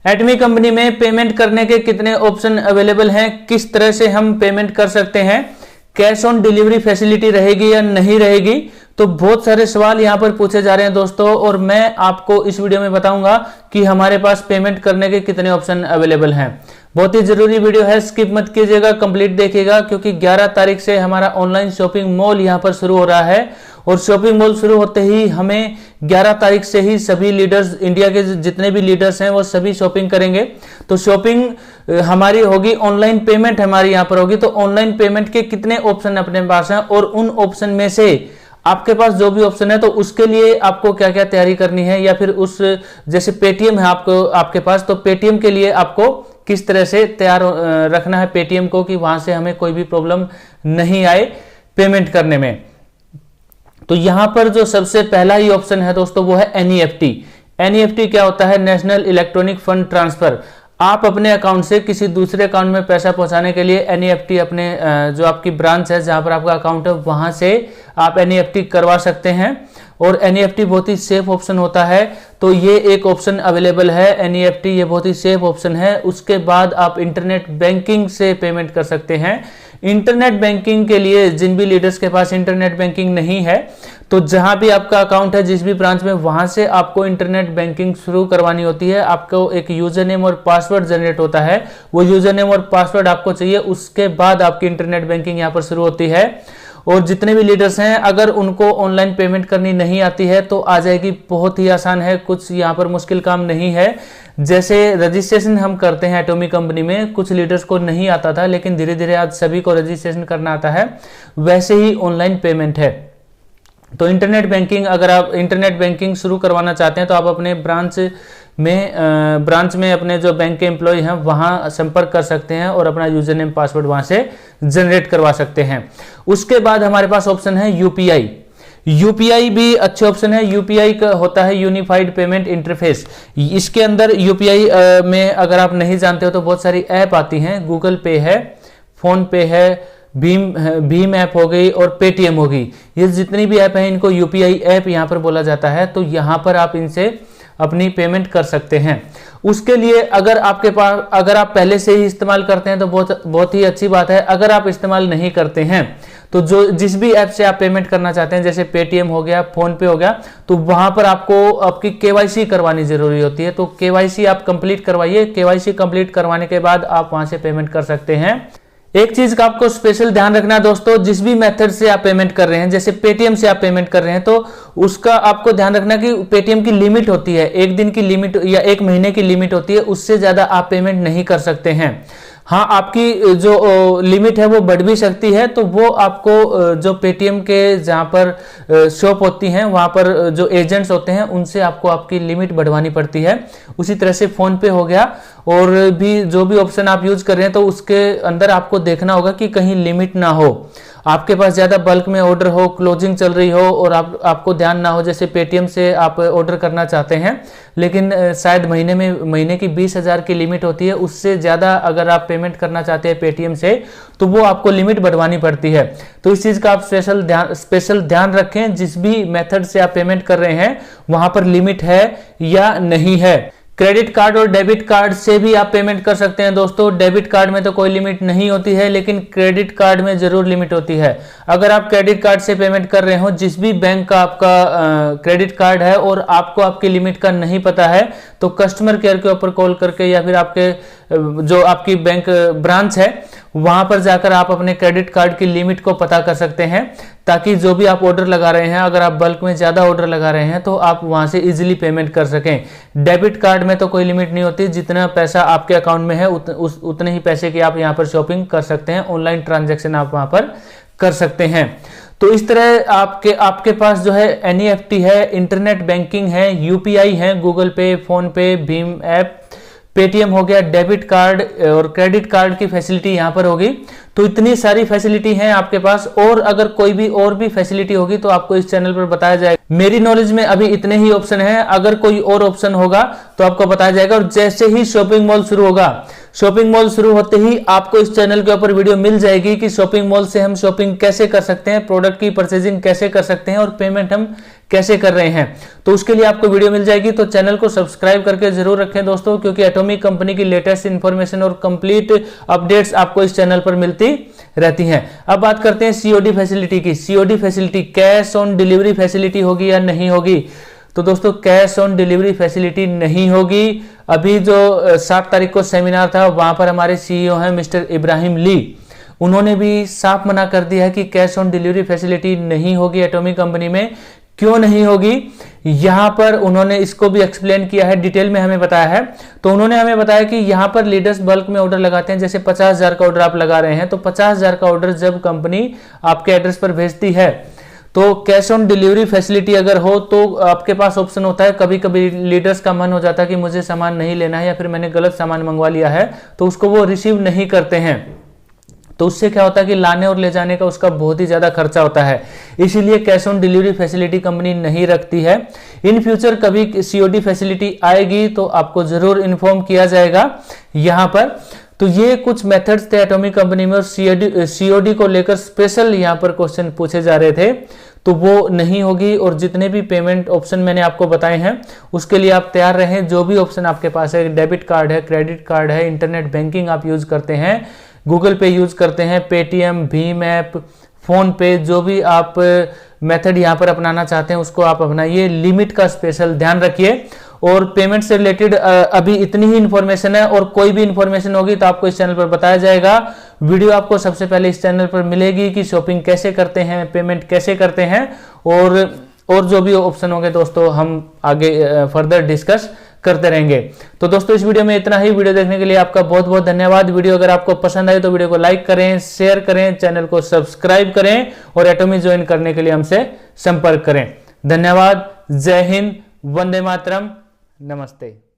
एटमी company में payment करने के कितने ऑप्शन अवेलेबल हैं, किस तरह से हम पेमेंट कर सकते हैं, कैश ऑन डिलीवरी फैसिलिटी रहेगी या नहीं रहेगी, तो बहुत सारे सवाल यहां पर पूछे जा रहे हैं दोस्तों। और मैं आपको इस वीडियो में बताऊंगा कि हमारे पास पेमेंट करने के कितने ऑप्शन अवेलेबल हैं। बहुत ही जरूरी वीडियो है, स्किप मत कीजिएगा, कंप्लीट देखिएगा, क्योंकि 11 तारीख से हमारा ऑनलाइन शॉपिंग मॉल यहां पर शुरू हो रहा है। और शॉपिंग मॉल शुरू होते ही हमें 11 तारीख से ही सभी लीडर्स, इंडिया के जितने भी लीडर्स हैं वो सभी शॉपिंग करेंगे। तो शॉपिंग हमारी होगी, ऑनलाइन पेमेंट हमारी यहाँ पर होगी। तो ऑनलाइन पेमेंट के कितने ऑप्शन अपने पास हैं और उन ऑप्शन में से आपके पास जो भी ऑप्शन है तो उसके लिए आपको क्या क्या तैयारी करनी है, या फिर उस जैसे पेटीएम है आपके पास, तो पेटीएम के लिए आपको किस तरह से तैयार रखना है पेटीएम को कि वहां से हमें कोई भी प्रॉब्लम नहीं आए पेमेंट करने में। तो यहां पर जो सबसे पहला ही ऑप्शन है दोस्तों वो है एनईएफटी। एनईएफटी क्या होता है? National electronic fund transfer. आप अपने अकाउंट से किसी दूसरे अकाउंट में पैसा पहुंचाने के लिए एनईएफटी अपने जो आपकी ब्रांच है जहां पर आपका अकाउंट है वहां से आप एनईएफटी करवा सकते हैं। और एनईएफटी बहुत ही सेफ ऑप्शन होता है, तो ये एक ऑप्शन अवेलेबल है एनईएफटी, ये बहुत ही सेफ ऑप्शन है। उसके बाद आप इंटरनेट बैंकिंग से पेमेंट कर सकते हैं। इंटरनेट बैंकिंग के लिए जिन भी लीडर्स के पास इंटरनेट बैंकिंग नहीं है, तो जहां भी आपका अकाउंट है जिस भी ब्रांच में, वहां से आपको इंटरनेट बैंकिंग शुरू करवानी होती है। आपको एक यूजर नेम और पासवर्ड जनरेट होता है, वो यूजर नेम और पासवर्ड आपको चाहिए, उसके बाद आपकी इंटरनेट बैंकिंग यहां पर शुरू होती है। और जितने भी लीडर्स हैं अगर उनको ऑनलाइन पेमेंट करनी नहीं आती है तो आ जाएगी, बहुत ही आसान है, कुछ यहाँ पर मुश्किल काम नहीं है। जैसे रजिस्ट्रेशन हम करते हैं एटॉमी कंपनी में, कुछ लीडर्स को नहीं आता था लेकिन धीरे धीरे आज सभी को रजिस्ट्रेशन करना आता है, वैसे ही ऑनलाइन पेमेंट है। तो इंटरनेट बैंकिंग, अगर आप इंटरनेट बैंकिंग शुरू करवाना चाहते हैं तो आप अपने ब्रांच में अपने जो बैंक के एम्प्लॉय हैं वहां संपर्क कर सकते हैं और अपना यूजर नेम पासवर्ड वहां से जनरेट करवा सकते हैं। उसके बाद हमारे पास ऑप्शन है यूपीआई। यूपीआई भी अच्छे ऑप्शन है। यूपीआई का होता है यूनिफाइड पेमेंट इंटरफेस। इसके अंदर यूपीआई में अगर आप नहीं जानते हो तो बहुत सारी ऐप आती हैं, गूगल पे है, फोन पे है, भीम ऐप हो गई और पेटीएम होगी। ये जितनी भी ऐप हैं इनको यूपीआई ऐप यहाँ पर बोला जाता है। तो यहाँ पर आप इनसे अपनी पेमेंट कर सकते हैं। उसके लिए अगर आपके पास, अगर आप पहले से ही इस्तेमाल करते हैं तो बहुत ही अच्छी बात है। अगर आप इस्तेमाल नहीं करते हैं तो जिस भी ऐप से आप पेमेंट करना चाहते हैं, जैसे पेटीएम हो गया, फोन पे हो गया, तो वहां पर आपको आपकी केवाईसी करवानी जरूरी होती है। तो केवाईसी आप कंप्लीट करवाइए। केवाईसी कंप्लीट करवाने के बाद आप वहां से पेमेंट कर सकते हैं। एक चीज का आपको स्पेशल ध्यान रखना है दोस्तों, जिस भी मेथड से आप पेमेंट कर रहे हैं, जैसे पेटीएम से आप पेमेंट कर रहे हैं तो उसका आपको ध्यान रखना कि पेटीएम की लिमिट होती है, एक दिन की लिमिट या एक महीने की लिमिट होती है, उससे ज्यादा आप पेमेंट नहीं कर सकते हैं। हाँ, आपकी जो लिमिट है वो बढ़ भी सकती है, तो वो आपको जो पेटीएम के जहां पर शॉप होती हैं वहां पर जो एजेंट्स होते हैं उनसे आपको आपकी लिमिट बढ़वानी पड़ती है। उसी तरह से फोन पे हो गया और भी जो भी ऑप्शन आप यूज कर रहे हैं तो उसके अंदर आपको देखना होगा कि कहीं लिमिट ना हो, आपके पास ज्यादा बल्क में ऑर्डर हो, क्लोजिंग चल रही हो और आपको ध्यान ना हो। जैसे पेटीएम से आप ऑर्डर करना चाहते हैं लेकिन शायद महीने की 20,000 की लिमिट होती है, उससे ज्यादा अगर आप पेमेंट करना चाहते हैं पेटीएम से तो वो आपको लिमिट बढ़वानी पड़ती है। तो इस चीज का आप स्पेशल ध्यान रखें, जिस भी मेथड से आप पेमेंट कर रहे हैं वहां पर लिमिट है या नहीं है। क्रेडिट कार्ड और डेबिट कार्ड से भी आप पेमेंट कर सकते हैं दोस्तों। डेबिट कार्ड में तो कोई लिमिट नहीं होती है लेकिन क्रेडिट कार्ड में जरूर लिमिट होती है। अगर आप क्रेडिट कार्ड से पेमेंट कर रहे हो, जिस भी बैंक का आपका क्रेडिट कार्ड है और आपको आपकी लिमिट का नहीं पता है, तो कस्टमर केयर के ऊपर कॉल करके या फिर आपके जो आपकी बैंक ब्रांच है वहां पर जाकर आप अपने क्रेडिट कार्ड की लिमिट को पता कर सकते हैं, ताकि जो भी आप ऑर्डर लगा रहे हैं, अगर आप बल्क में ज्यादा ऑर्डर लगा रहे हैं तो आप वहां से इजीली पेमेंट कर सकें। डेबिट कार्ड में तो कोई लिमिट नहीं होती, जितना पैसा आपके अकाउंट में है उतने ही पैसे की आप यहां पर शॉपिंग कर सकते हैं, ऑनलाइन ट्रांजैक्शन आप वहां पर कर सकते हैं। तो इस तरह आपके पास जो है एनईएफटी है, इंटरनेट बैंकिंग है, यूपीआई है, गूगल पे, फोन पे, भीम ऐप, पेटीएम हो गया, डेबिट कार्ड और क्रेडिट कार्ड की फैसिलिटी यहां पर होगी। तो इतनी सारी फैसिलिटी हैं आपके पास, और अगर कोई भी और भी फैसिलिटी होगी तो आपको इस चैनल पर बताया जाएगा। मेरी नॉलेज में अभी इतने ही ऑप्शन हैं, अगर कोई और ऑप्शन होगा तो आपको बताया जाएगा। और जैसे ही शॉपिंग मॉल शुरू होगा, शॉपिंग मॉल शुरू होते ही आपको इस चैनल के ऊपर वीडियो मिल जाएगी कि शॉपिंग मॉल से हम शॉपिंग कैसे कर सकते हैं, प्रोडक्ट की परचेजिंग कैसे कर सकते हैं और पेमेंट हम कैसे कर रहे हैं। तो उसके लिए आपको वीडियो मिल जाएगी, तो चैनल को सब्सक्राइब करके जरूर रखें दोस्तों, क्योंकि एटॉमिक कंपनी की लेटेस्ट इंफॉर्मेशन और कंप्लीट अपडेट्स आपको इस चैनल पर मिलती रहती हैं। अब बात करते हैं सीओडी फैसिलिटी की। COD facility, cash on delivery facility होगी या नहीं होगी? तो दोस्तों कैश ऑन डिलीवरी फैसिलिटी नहीं होगी। अभी जो 7 तारीख को सेमिनार था वहां पर हमारे सीईओ हैं मिस्टर इब्राहिम ली, उन्होंने भी साफ मना कर दिया है कि कैश ऑन डिलीवरी फैसिलिटी नहीं होगी एटॉमिक कंपनी में। क्यों नहीं होगी, यहां पर उन्होंने इसको भी एक्सप्लेन किया है, डिटेल में हमें बताया है। तो उन्होंने हमें बताया कि यहां पर लीडर्स बल्क में ऑर्डर लगाते हैं, जैसे 50,000 का ऑर्डर आप लगा रहे हैं, तो 50,000 का ऑर्डर जब कंपनी आपके एड्रेस पर भेजती है तो कैश ऑन डिलीवरी फैसिलिटी अगर हो तो आपके पास ऑप्शन होता है। कभी कभी लीडर्स का मन हो जाता है कि मुझे सामान नहीं लेना है या फिर मैंने गलत सामान मंगवा लिया है, तो उसको वो रिसीव नहीं करते हैं। तो उससे क्या होता है कि लाने और ले जाने का उसका बहुत ही ज्यादा खर्चा होता है, इसीलिए cash on delivery facility company नहीं रखती है। इन फ्यूचर कभी सीओडी फैसिलिटी आएगी तो आपको जरूर इन्फॉर्म किया जाएगा यहां पर। तो ये कुछ मेथड्स थे एटॉमिक कंपनी में, और सीओडी को लेकर स्पेशल यहां पर क्वेश्चन पूछे जा रहे थे, तो वो नहीं होगी। और जितने भी पेमेंट ऑप्शन मैंने आपको बताए हैं उसके लिए आप तैयार रहें। जो भी ऑप्शन आपके पास है, डेबिट कार्ड है, क्रेडिट कार्ड है, इंटरनेट बैंकिंग आप यूज करते हैं, गूगल पे यूज करते हैं, पेटीएम, भीम ऐप, फोन पे, जो भी आप मेथड यहां पर अपनाना चाहते हैं उसको आप अपनाइए। लिमिट का स्पेशल ध्यान रखिए। और पेमेंट से रिलेटेड अभी इतनी ही इंफॉर्मेशन है, और कोई भी इंफॉर्मेशन होगी तो आपको इस चैनल पर बताया जाएगा। वीडियो आपको सबसे पहले इस चैनल पर मिलेगी कि शॉपिंग कैसे करते हैं, पेमेंट कैसे करते हैं, और जो भी ऑप्शन होंगे दोस्तों हम आगे फर्दर डिस्कस करते रहेंगे। तो दोस्तों इस वीडियो में इतना ही। वीडियो देखने के लिए आपका बहुत बहुत धन्यवाद। वीडियो अगर आपको पसंद आए तो वीडियो को लाइक करें, शेयर करें, चैनल को सब्सक्राइब करें और एटॉमिक ज्वाइन करने के लिए हमसे संपर्क करें। धन्यवाद। जय हिंद, वंदे मातरम, नमस्ते।